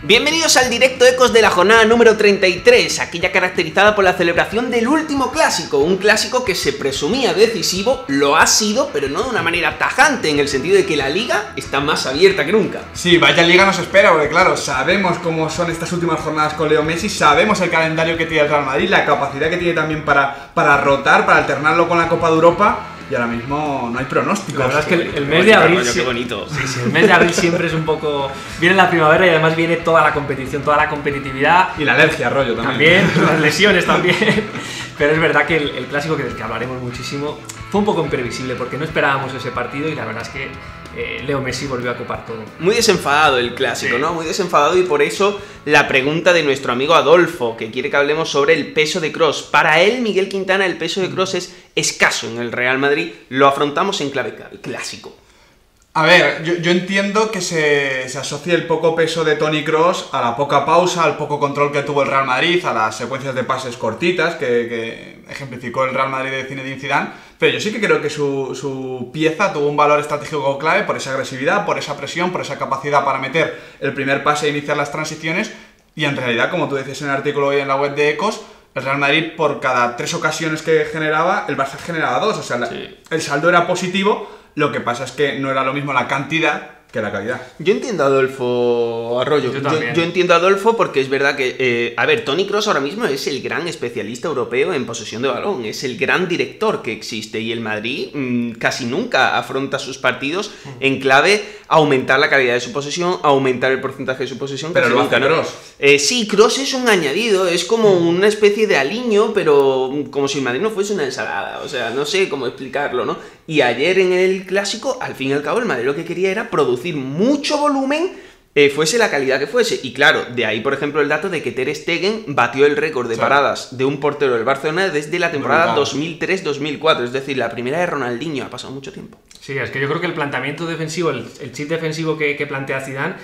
Bienvenidos al directo Ecos de la jornada número 33, aquella caracterizada por la celebración del último clásico, un clásico que se presumía decisivo, lo ha sido, pero no de una manera tajante, en el sentido de que la liga está más abierta que nunca. Sí, vaya liga nos espera, porque claro, sabemos cómo son estas últimas jornadas con Leo Messi, sabemos el calendario que tiene el Real Madrid, la capacidad que tiene también para rotar, para alternarlo con la Copa de Europa. Y ahora mismo no hay pronóstico. La verdad es que el mes de abril... Qué bonito. Sí, el mes de abril siempre es un poco... Viene la primavera y además viene toda la competición, toda la competitividad. Y la alergia, rollo, también. Las lesiones también. Pero es verdad que el clásico, del que hablaremos muchísimo, fue un poco imprevisible porque no esperábamos ese partido y la verdad es que Leo Messi volvió a copar todo. Muy desenfadado el clásico, Sí. ¿no? Muy desenfadado, y por eso la pregunta de nuestro amigo Adolfo, que quiere que hablemos sobre el peso de Kroos. Para él, Miguel Quintana, el peso de Kroos es escaso en el Real Madrid. Lo afrontamos en clave clásico. A ver, yo entiendo que se asocie el poco peso de Toni Kroos a la poca pausa, al poco control que tuvo el Real Madrid, a las secuencias de pases cortitas que ejemplificó el Real Madrid de Zinedine Zidane, pero yo sí que creo que su pieza tuvo un valor estratégico clave por esa agresividad, por esa presión, por esa capacidad para meter el primer pase e iniciar las transiciones, y en realidad, como tú decías en el artículo hoy en la web de Ecos, el Real Madrid, por cada 3 ocasiones que generaba, el Barça generaba 2, o sea, Sí. el saldo era positivo. Lo que pasa es que no era lo mismo la cantidad que la calidad. Yo entiendo a Adolfo Arroyo. Yo también. Yo entiendo a Adolfo porque es verdad que, a ver, Toni Kroos ahora mismo es el gran especialista europeo en posesión de balón, es el gran director que existe, y el Madrid casi nunca afronta sus partidos en clave a aumentar la calidad de su posesión, a aumentar el porcentaje de su posesión. Pero casi lo nunca, hace ¿no? Kroos. Sí, Kroos es un añadido, es como una especie de aliño, pero como si el Madrid no fuese una ensalada, o sea, no sé cómo explicarlo, ¿no? Y ayer en el clásico, al fin y al cabo, el Madrid lo que quería era producir mucho volumen, fuese la calidad que fuese. Y claro, de ahí, por ejemplo, el dato de que Ter Stegen batió el récord de paradas de un portero del Barcelona desde la temporada 2003-2004, es decir, la primera de Ronaldinho. Ha pasado mucho tiempo. Sí, es que yo creo que el planteamiento defensivo, el chip defensivo que plantea Zidane,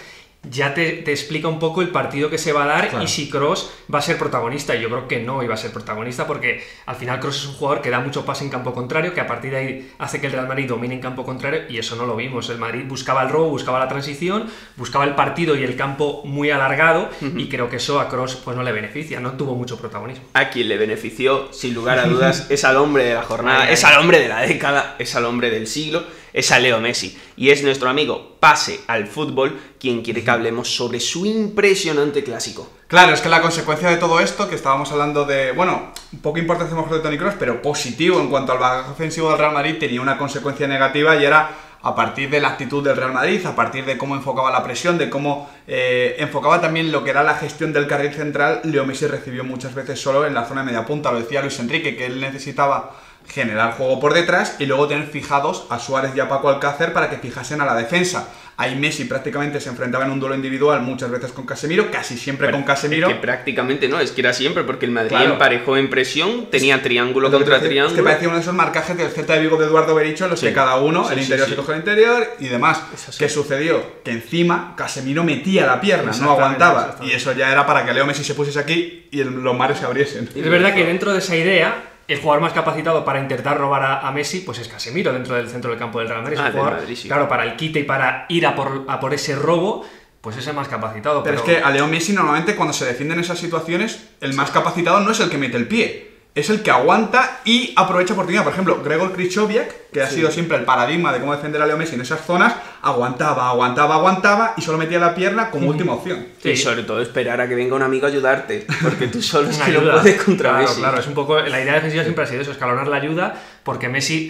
ya te explica un poco el partido que se va a dar, Claro. y si Kroos va a ser protagonista. Yo creo que no iba a ser protagonista porque al final Kroos es un jugador que da mucho pase en campo contrario, que a partir de ahí hace que el Real Madrid domine en campo contrario, y eso no lo vimos. El Madrid buscaba el robo, buscaba la transición, buscaba el partido y el campo muy alargado, y creo que eso a Kroos pues no le beneficia, no tuvo mucho protagonismo. A quien le benefició, sin lugar a dudas, es al hombre de la jornada, Ay, ay. es al hombre de la década, es al hombre del siglo, es a Leo Messi. Y es nuestro amigo Pase al Fútbol quien quiere que hablemos sobre su impresionante clásico. Claro, es que la consecuencia de todo esto, que estábamos hablando de, bueno, un poco importancia mejor de Toni Kroos, pero positivo en cuanto al bagaje ofensivo del Real Madrid, tenía una consecuencia negativa, y era a partir de la actitud del Real Madrid, a partir de cómo enfocaba la presión, de cómo enfocaba también lo que era la gestión del carril central. Leo Messi recibió muchas veces solo en la zona de media punta. Lo decía Luis Enrique, que él necesitaba generar juego por detrás y luego tener fijados a Suárez y a Paco Alcácer para que fijasen a la defensa. Ahí Messi prácticamente se enfrentaba en un duelo individual muchas veces con Casemiro, casi siempre con Casemiro. Es que prácticamente no, es que era siempre, porque el Madrid Claro. emparejó en presión, tenía triángulo Es lo que contra te decía, triángulo. Es que parecía uno de esos marcajes del Celta de Vigo de Eduardo Berizzo, en los Sí. que cada uno, el Sí, interior sí, se sí. coge el interior y demás. Es así. ¿Qué sucedió? Que encima Casemiro metía la pierna, no Exactamente, aguantaba. exactamente. Y eso ya era para que Leo Messi se pusiese aquí y los mares se abriesen. Es verdad que dentro de esa idea, el jugador más capacitado para intentar robar a Messi pues es Casemiro, dentro del centro del campo del Real Madrid. Es un del jugador, Madrid, sí. claro, para el quite y para ir a por ese robo, pues es el más capacitado. Pero es que a Leo Messi normalmente cuando se defienden esas situaciones, el más capacitado no es el que mete el pie, es el que aguanta y aprovecha oportunidad. Por ejemplo, Gregor Krychowiak, que ha sido siempre el paradigma de cómo defender a Leo Messi en esas zonas, aguantaba y solo metía la pierna como última opción. Sí. Y sobre todo esperar a que venga un amigo a ayudarte, porque tú solo es Una que no ayuda. puedes contra Claro, Messi. claro, es un poco la idea defensiva siempre ha sido eso, escalonar la ayuda, porque Messi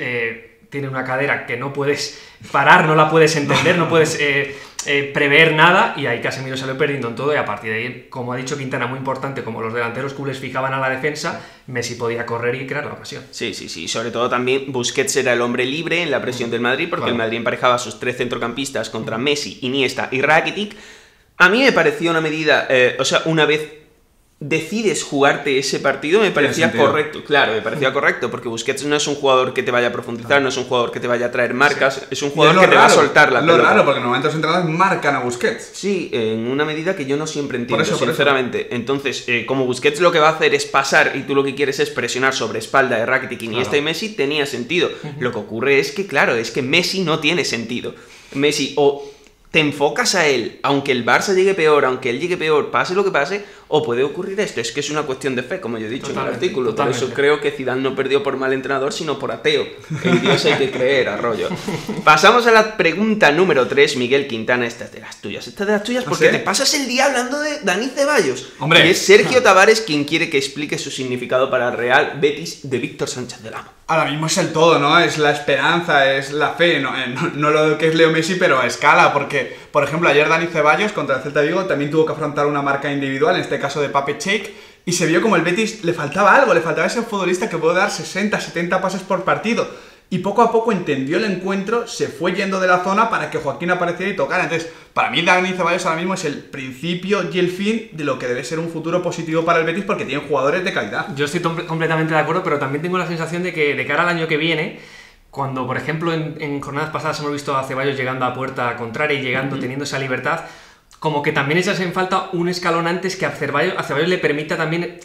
tiene una cadera que no puedes parar, no la puedes entender, no puedes prever nada, y ahí Casemiro salió perdiendo en todo, y a partir de ahí, como ha dicho Quintana, muy importante, como los delanteros culés fijaban a la defensa, Messi podía correr y crear la ocasión. Sí, sobre todo también Busquets era el hombre libre en la presión del Madrid, porque Claro. el Madrid emparejaba a sus 3 centrocampistas contra Messi, Iniesta y Rakitic. A mí me pareció una medida, una vez decides jugarte ese partido, me parecía sentido. correcto. Claro, me parecía correcto, porque Busquets no es un jugador que te vaya a profundizar, no es un jugador que te vaya a traer marcas, es un Y jugador es que lo te va a raro, soltar la lo pelota. raro, porque normalmente los entrenadores marcan a Busquets. Sí, en una medida que yo no siempre entiendo, Por eso. sinceramente. Entonces, como Busquets lo que va a hacer es pasar y tú lo que quieres es presionar sobre espalda de Rakitic, Iniesta Claro. y Messi, tenía sentido. Lo que ocurre es que, claro, es que Messi no tiene sentido. Messi o te enfocas a él, aunque el Barça llegue peor, aunque él llegue peor, pase lo que pase, o puede ocurrir esto. Es que es una cuestión de fe, como yo he dicho en el artículo. Totalmente. Por eso creo que Zidane no perdió por mal entrenador, sino por ateo. En Dios hay que creer, Arroyo. Pasamos a la pregunta número 3, Miguel Quintana. Esta es de las tuyas. Esta es de las tuyas porque te pasas el día hablando de Dani Ceballos. Hombre. Y es Sergio Tavares quien quiere que explique su significado para el Real Betis de Víctor Sánchez del Amo. Ahora mismo es el todo, ¿no? Es la esperanza, es la fe, no lo que es Leo Messi, pero a escala, porque, por ejemplo, ayer Dani Ceballos contra el Celta de Vigo también tuvo que afrontar una marca individual, en este caso de Pape Cheik, y se vio como el Betis le faltaba algo, le faltaba ese futbolista que puede dar 60, 70 pases por partido. Y poco a poco entendió el encuentro, se fue yendo de la zona para que Joaquín apareciera y tocara. Entonces, para mí Dani Ceballos ahora mismo es el principio y el fin de lo que debe ser un futuro positivo para el Betis, porque tienen jugadores de calidad. Yo estoy completamente de acuerdo, pero también tengo la sensación de que de cara al año que viene, cuando por ejemplo en jornadas pasadas hemos visto a Ceballos llegando a puerta contraria y llegando, teniendo esa libertad, como que también echas en falta un escalón antes que a Ceballos le permita también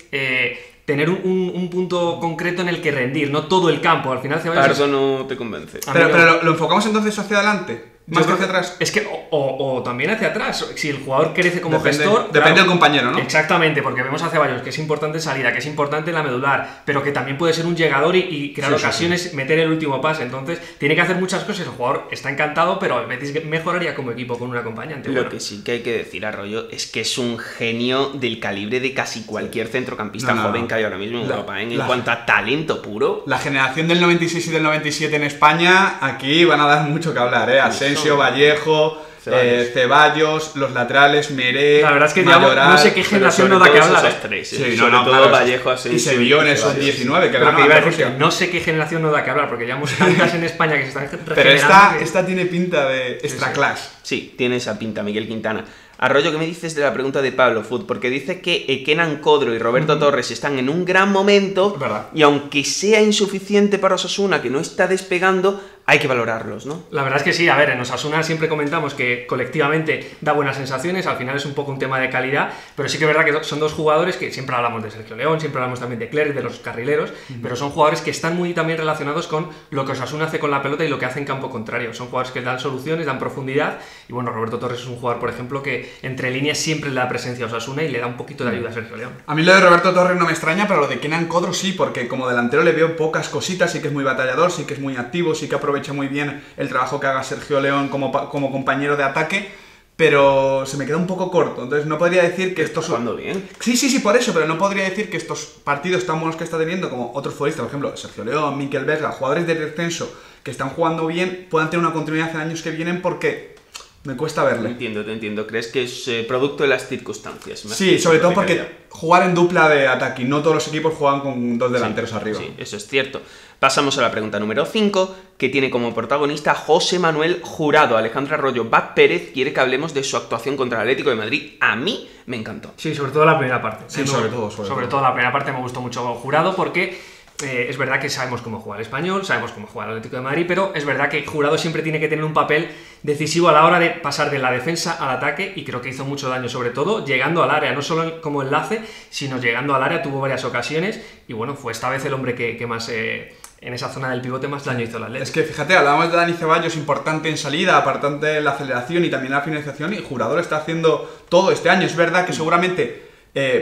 tener un punto concreto en el que rendir, no todo el campo. Al final Ceballos... Para eso no te convence. Pero ¿lo enfocamos entonces hacia adelante? ¿Más que hacia atrás? Es que, o también hacia atrás. Si el jugador crece como gestor... Depende del compañero, ¿no? Exactamente, porque vemos a Ceballos que es importante en salida, que es importante en la medular, pero que también puede ser un llegador y crear ocasiones, meter el último pase. Entonces, tiene que hacer muchas cosas. El jugador está encantado, pero el Betis mejoraría como equipo con un acompañante. Lo que sí que hay que decir, Arroyo, es que es un genio del calibre de casi cualquier centrocampista joven que hay ahora mismo en Europa. En cuanto a talento puro... La generación del 96 y del 97 en España, aquí van a dar mucho que hablar, ¿eh? Asensio, Vallejo... Ceballos, los laterales, Meré, la verdad es que Mayoral, no sé qué generación no da que hablar. Esos tres, sí, sobre todo claro, Vallejo, Asensio y se vio en esos 19 que pero ganó iba a decir que no sé qué generación no da que hablar, porque llevamos tantas en España que se están regenerando. Pero esta tiene pinta de extra class. Sí, tiene esa pinta, Miguel Quintana. Arroyo, ¿qué me dices de la pregunta de Pablo Food? Porque dice que Kenan Codro y Roberto Torres están en un gran momento, y aunque sea insuficiente para Osasuna, que no está despegando, hay que valorarlos, ¿no? La verdad es que sí, a ver, en Osasuna siempre comentamos que colectivamente da buenas sensaciones, al final es un poco un tema de calidad, pero sí que es verdad que son dos jugadores que siempre hablamos de Sergio León, siempre hablamos también de Clerc, de los carrileros, pero son jugadores que están muy también relacionados con lo que Osasuna hace con la pelota y lo que hace en campo contrario. Son jugadores que dan soluciones, dan profundidad, y bueno, Roberto Torres es un jugador, por ejemplo, que entre líneas siempre le da presencia a Osasuna y le da un poquito de ayuda a Sergio León. A mí lo de Roberto Torres no me extraña, pero lo de Kenan Codro sí, porque como delantero le veo pocas cositas, sí que es muy batallador, sí que es muy activo, sí que aprovecha muy bien el trabajo que haga Sergio León como compañero de ataque, pero se me queda un poco corto, entonces no podría decir que estos... ¿Jugando bien? Sí, por eso, pero no podría decir que estos partidos tan buenos que está teniendo, como otros futbolistas, por ejemplo, Sergio León, Mikel Vesga, jugadores de descenso que están jugando bien, puedan tener una continuidad en años que vienen, porque me cuesta verle. Te entiendo. ¿Crees que es producto de las circunstancias? Sí, sobre todo porque jugar en dupla de ataque, y no todos los equipos juegan con dos delanteros arriba. Sí, eso es cierto. Pasamos a la pregunta número 5, que tiene como protagonista José Manuel Jurado. Alejandra Arroyo Bat Pérez quiere que hablemos de su actuación contra el Atlético de Madrid. A mí me encantó. Sí, sobre todo la primera parte. Sí, sobre todo la primera parte me gustó mucho Jurado porque... es verdad que sabemos cómo juega el Español, sabemos cómo juega el Atlético de Madrid, pero es verdad que Jurado siempre tiene que tener un papel decisivo a la hora de pasar de la defensa al ataque, y creo que hizo mucho daño, sobre todo llegando al área, no solo como enlace, sino llegando al área, tuvo varias ocasiones, y bueno, fue esta vez el hombre que más... en esa zona del pivote más daño hizo el Atlético. Es que fíjate, hablábamos de Dani Ceballos, importante en salida, importante en la aceleración y también en la finalización, y Jurado lo está haciendo todo este año. Es verdad que seguramente...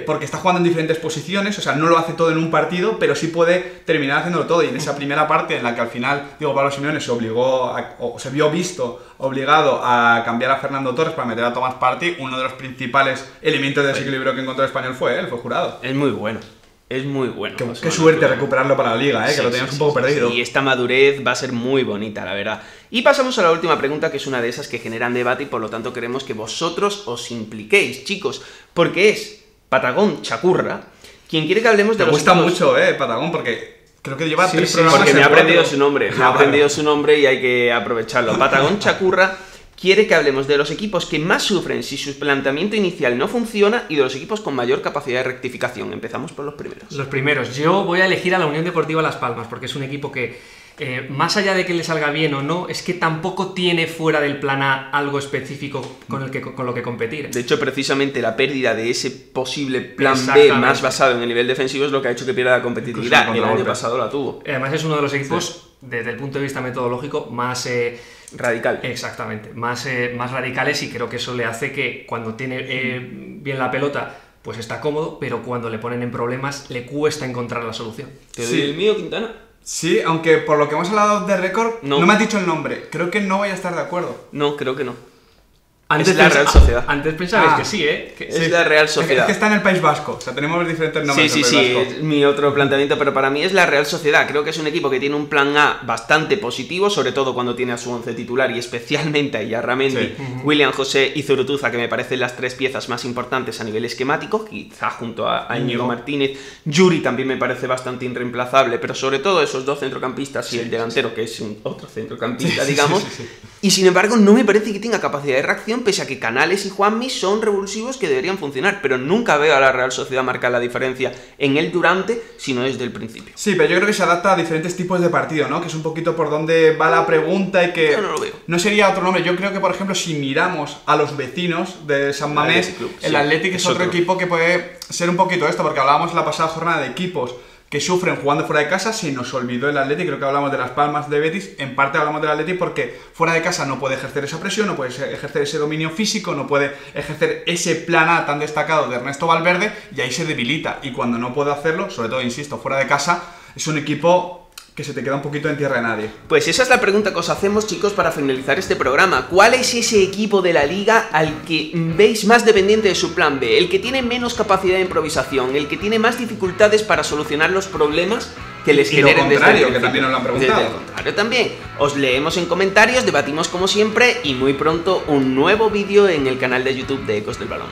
porque está jugando en diferentes posiciones, o sea, no lo hace todo en un partido, pero sí puede terminar haciéndolo todo. Y en esa primera parte en la que al final, Pablo Simeone se vio obligado a cambiar a Fernando Torres para meter a Tomás Partey, uno de los principales elementos de desequilibrio que encontró el Español fue Jurado. Es muy bueno. Qué suerte recuperarlo para la liga, que lo teníamos un poco perdido. Y esta madurez va a ser muy bonita, la verdad. Y pasamos a la última pregunta, que es una de esas que generan debate y por lo tanto queremos que vosotros os impliquéis, chicos, porque es Patagón Chacurra quien quiere que hablemos de los... Me gusta mucho, Patagón, porque creo que lleva 3 programas. Porque me ha aprendido su nombre, su nombre y hay que aprovecharlo. Patagón Chacurra quiere que hablemos de los equipos que más sufren si su planteamiento inicial no funciona y de los equipos con mayor capacidad de rectificación. Empezamos por los primeros. Los primeros. Yo voy a elegir a la Unión Deportiva Las Palmas, porque es un equipo que, más allá de que le salga bien o no, es que tampoco tiene fuera del plan A algo específico con lo que competir. De hecho, precisamente la pérdida de ese posible plan B más basado en el nivel defensivo es lo que ha hecho que pierda la competitividad. El año pasado la tuvo. Además es uno de los equipos desde el punto de vista metodológico, más... Radical. Exactamente, más radicales, y creo que eso le hace que cuando tiene bien la pelota, pues está cómodo, pero cuando le ponen en problemas le cuesta encontrar la solución. ¿Te doy el mío, Quintana? Sí, aunque por lo que hemos hablado de récord, no me has dicho el nombre. Creo que no voy a estar de acuerdo. No, creo que no. Antes es la Real Sociedad. Antes pensabais que sí, ¿eh? Es la Real Sociedad. Es que está en el País Vasco, o sea, tenemos diferentes nombres. Sí, en el País Vasco. es mi otro planteamiento, pero para mí es la Real Sociedad. Creo que es un equipo que tiene un plan A bastante positivo, sobre todo cuando tiene a su once titular y especialmente a Yarramendi, William José y Zurutuza, que me parecen las tres piezas más importantes a nivel esquemático, quizá junto a Íñigo Martínez. Yuri también me parece bastante irreemplazable, pero sobre todo esos dos centrocampistas y el delantero, que es otro centrocampista, digamos. Y sin embargo, no me parece que tenga capacidad de reacción, pese a que Canales y Juanmi son revulsivos que deberían funcionar, pero nunca veo a la Real Sociedad marcar la diferencia en el durante, sino desde el principio. Sí, pero yo creo que se adapta a diferentes tipos de partido, ¿no? Que es un poquito por donde va la pregunta y que... Yo no lo veo. No sería otro nombre. Yo creo que, por ejemplo, si miramos a los vecinos de San Mamés, el Athletic es otro equipo que puede ser un poquito esto, porque hablábamos la pasada jornada de equipos que sufren jugando fuera de casa. Se nos olvidó el Athletic, creo que hablamos de Las Palmas de Betis, en parte hablamos del Athletic porque fuera de casa no puede ejercer esa presión, no puede ejercer ese dominio físico, no puede ejercer ese plan A tan destacado de Ernesto Valverde, y ahí se debilita, y cuando no puede hacerlo, sobre todo, insisto, fuera de casa, es un equipo que se te queda un poquito en tierra de nadie. Pues esa es la pregunta que os hacemos, chicos, para finalizar este programa. ¿Cuál es ese equipo de la liga al que veis más dependiente de su plan B? El que tiene menos capacidad de improvisación, el que tiene más dificultades para solucionar los problemas que les generen desde el principio. Que también nos lo han preguntado. Desde el contrario también. Os leemos en comentarios, debatimos como siempre, y muy pronto un nuevo vídeo en el canal de YouTube de Ecos del Balón.